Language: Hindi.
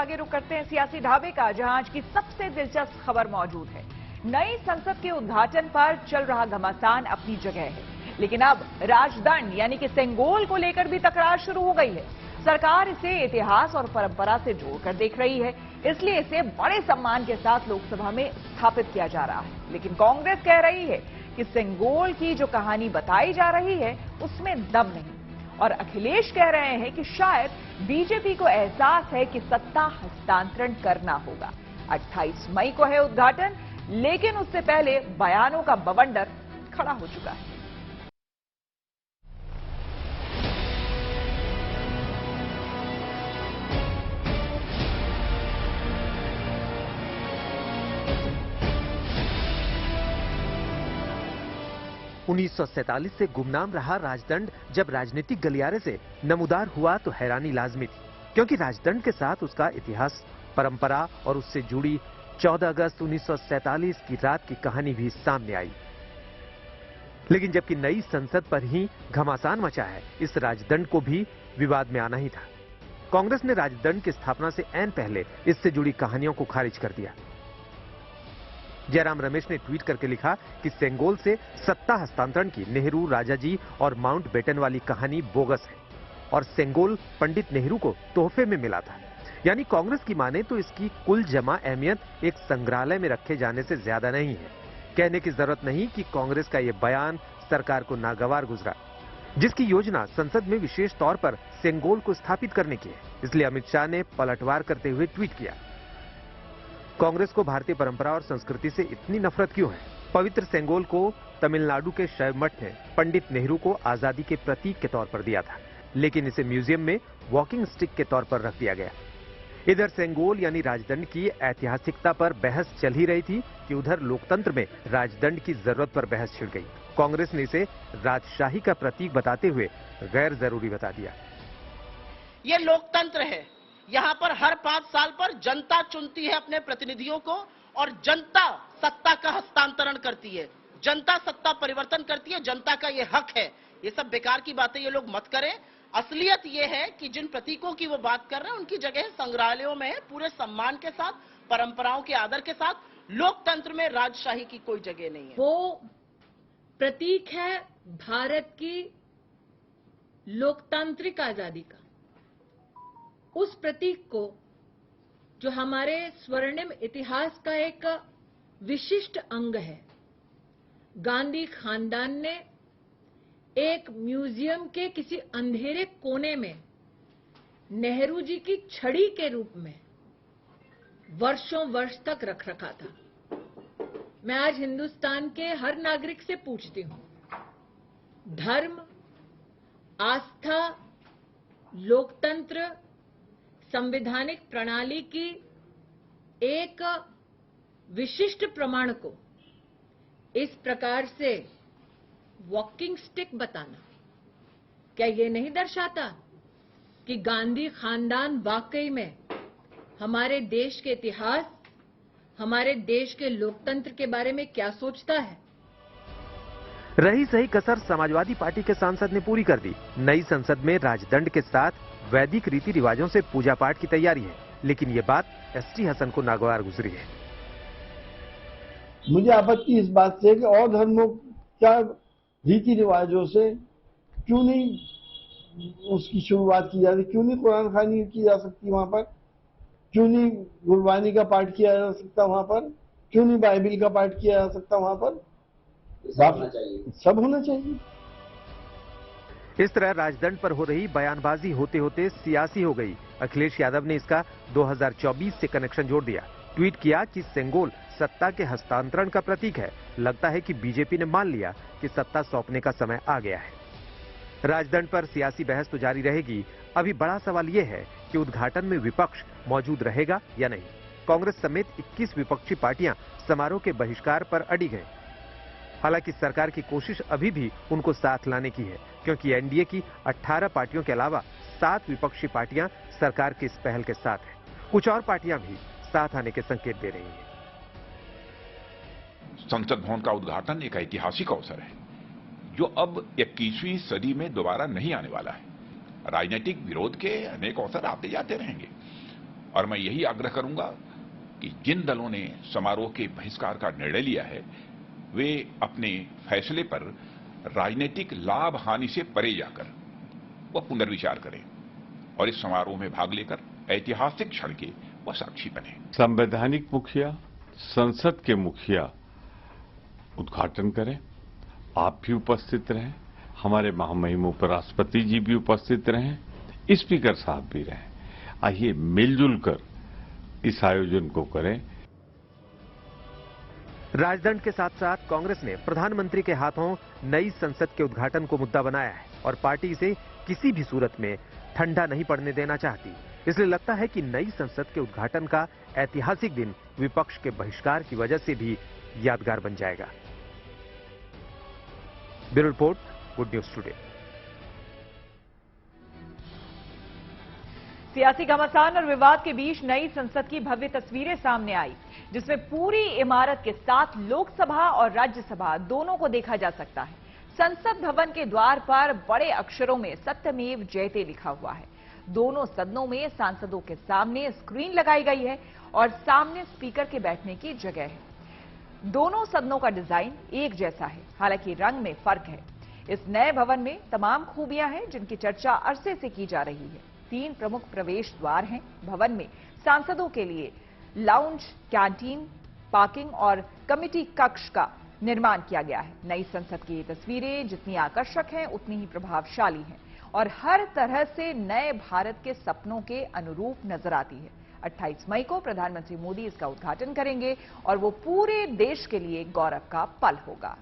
आगे रुक करते हैं सियासी ढाबे का, जहां आज की सबसे दिलचस्प खबर मौजूद है। नई संसद के उद्घाटन पर चल रहा घमासान अपनी जगह है, लेकिन अब राजदंड यानी कि सेंगोल को लेकर भी तकरार शुरू हो गई है। सरकार इसे इतिहास और परंपरा से जोड़कर देख रही है, इसलिए इसे बड़े सम्मान के साथ लोकसभा में स्थापित किया जा रहा है। लेकिन कांग्रेस कह रही है कि सेंगोल की जो कहानी बताई जा रही है उसमें दम नहीं, और अखिलेश कह रहे हैं कि शायद बीजेपी को एहसास है कि सत्ता हस्तांतरण करना होगा। 28 मई को है उद्घाटन, लेकिन उससे पहले बयानों का बवंडर खड़ा हो चुका है। उन्नीस से गुमनाम रहा राजदंड जब राजनीतिक गलियारे से नमूदार हुआ तो हैरानी लाजमी थी, क्योंकि राजदंड के साथ उसका इतिहास, परंपरा और उससे जुड़ी 14 अगस्त 1947 की रात की कहानी भी सामने आई। लेकिन जबकि नई संसद पर ही घमासान मचा है, इस राजदंड को भी विवाद में आना ही था। कांग्रेस ने राजदंड की स्थापना से ऐन पहले इससे जुड़ी कहानियों को खारिज कर दिया। जयराम रमेश ने ट्वीट करके लिखा कि सेंगोल से सत्ता हस्तांतरण की नेहरू, राजाजी और माउंटबेटन वाली कहानी बोगस है और सेंगोल पंडित नेहरू को तोहफे में मिला था। यानी कांग्रेस की माने तो इसकी कुल जमा अहमियत एक संग्रहालय में रखे जाने से ज्यादा नहीं है। कहने की जरूरत नहीं कि कांग्रेस का यह बयान सरकार को नागवार गुजरा, जिसकी योजना संसद में विशेष तौर पर सेंगोल को स्थापित करने की है। इसलिए अमित शाह ने पलटवार करते हुए ट्वीट किया, कांग्रेस को भारतीय परंपरा और संस्कृति से इतनी नफरत क्यों है? पवित्र सेंगोल को तमिलनाडु के शैव मठ ने पंडित नेहरू को आजादी के प्रतीक के तौर पर दिया था, लेकिन इसे म्यूजियम में वॉकिंग स्टिक के तौर पर रख दिया गया। इधर सेंगोल यानी राजदंड की ऐतिहासिकता पर बहस चल ही रही थी कि उधर लोकतंत्र में राजदंड की जरूरत पर बहस छिड़ गई। कांग्रेस ने इसे राजशाही का प्रतीक बताते हुए गैर जरूरी बता दिया। ये लोकतंत्र है, यहाँ पर हर 5 साल पर जनता चुनती है अपने प्रतिनिधियों को और जनता सत्ता का हस्तांतरण करती है, जनता सत्ता परिवर्तन करती है, जनता का ये हक है। ये सब बेकार की बातें ये लोग मत करें। असलियत ये है कि जिन प्रतीकों की वो बात कर रहे हैं उनकी जगह संग्रहालयों में है, पूरे सम्मान के साथ, परंपराओं के आदर के साथ। लोकतंत्र में राजशाही की कोई जगह नहीं है। वो प्रतीक है भारत की लोकतांत्रिक आजादी का। उस प्रतीक को, जो हमारे स्वर्णिम इतिहास का एक विशिष्ट अंग है, गांधी खानदान ने एक म्यूजियम के किसी अंधेरे कोने में नेहरू जी की छड़ी के रूप में वर्षों वर्ष तक रख रखा था। मैं आज हिंदुस्तान के हर नागरिक से पूछती हूं, धर्म, आस्था, लोकतंत्र, संवैधानिक प्रणाली की एक विशिष्ट प्रमाण को इस प्रकार से वॉकिंग स्टिक बताना, क्या ये नहीं दर्शाता कि गांधी खानदान वाकई में हमारे देश के इतिहास, हमारे देश के लोकतंत्र के बारे में क्या सोचता है? रही सही कसर समाजवादी पार्टी के सांसद ने पूरी कर दी। नई संसद में राजदंड के साथ वैदिक रीति रिवाजों से पूजा पाठ की तैयारी है, लेकिन ये बात एसटी हसन को नागवार गुजरी है। मुझे आपत्ति इस बात से कि और धर्मों का रीति रिवाजों से क्यों नहीं उसकी शुरुआत की जाती, क्यों नहीं कुरान खानी की जा सकती वहां पर, क्यों नहीं गुरबानी का पाठ किया जा सकता वहां पर, क्यों नहीं बाइबिल का पाठ किया जा सकता वहां पर? सब होना चाहिए। इस तरह राजदंड पर हो रही बयानबाजी होते होते सियासी हो गई। अखिलेश यादव ने इसका 2024 से कनेक्शन जोड़ दिया। ट्वीट किया कि सेंगोल सत्ता के हस्तांतरण का प्रतीक है। लगता है कि बीजेपी ने मान लिया कि सत्ता सौंपने का समय आ गया है। राजदंड पर सियासी बहस तो जारी रहेगी। अभी बड़ा सवाल यह है कि उद्घाटन में विपक्ष मौजूद रहेगा या नहीं। कांग्रेस समेत 21 विपक्षी पार्टियां समारोह के बहिष्कार पर अड़ी गए। हालांकि सरकार की कोशिश अभी भी उनको साथ लाने की है, क्योंकि एनडीए की 18 पार्टियों के अलावा 7 विपक्षी पार्टियां सरकार की इस पहल के साथ हैं। कुछ और पार्टियां भी साथ आने के संकेत दे रही हैं। संसद भवन का उद्घाटन एक ऐतिहासिक अवसर है जो अब 21वीं सदी में दोबारा नहीं आने वाला है। राजनीतिक विरोध के अनेक अवसर आते जाते रहेंगे। और मैं यही आग्रह करूंगा कि जिन दलों ने समारोह के बहिष्कार का निर्णय लिया है वे अपने फैसले पर राजनीतिक लाभ हानि से परे जाकर वह पुनर्विचार करें और इस समारोह में भाग लेकर ऐतिहासिक क्षण के वह साक्षी बने। संवैधानिक मुखिया, संसद के मुखिया उद्घाटन करें, आप भी उपस्थित रहें, हमारे महामहिम उपराष्ट्रपति जी भी उपस्थित रहें, स्पीकर साहब भी रहें। आइए मिलजुल कर इस आयोजन को करें। राजदंड के साथ साथ कांग्रेस ने प्रधानमंत्री के हाथों नई संसद के उद्घाटन को मुद्दा बनाया है और पार्टी इसे किसी भी सूरत में ठंडा नहीं पड़ने देना चाहती। इसलिए लगता है कि नई संसद के उद्घाटन का ऐतिहासिक दिन विपक्ष के बहिष्कार की वजह से भी यादगार बन जाएगा। Bureau report, good news today. सियासी घमासान और विवाद के बीच नई संसद की भव्य तस्वीरें सामने आई, जिसमें पूरी इमारत के साथ लोकसभा और राज्यसभा दोनों को देखा जा सकता है। संसद भवन के द्वार पर बड़े अक्षरों में सत्यमेव जयते लिखा हुआ है। दोनों सदनों में सांसदों के सामने स्क्रीन लगाई गई है और सामने स्पीकर के बैठने की जगह है। दोनों सदनों का डिजाइन एक जैसा है, हालांकि रंग में फर्क है। इस नए भवन में तमाम खूबियां हैं जिनकी चर्चा अरसे से की जा रही है। 3 प्रमुख प्रवेश द्वार हैं। भवन में सांसदों के लिए लाउंज, कैंटीन, पार्किंग और कमेटी कक्ष का निर्माण किया गया है। नई संसद की ये तस्वीरें जितनी आकर्षक हैं उतनी ही प्रभावशाली हैं और हर तरह से नए भारत के सपनों के अनुरूप नजर आती है। 28 मई को प्रधानमंत्री मोदी इसका उद्घाटन करेंगे और वो पूरे देश के लिए गौरव का पल होगा।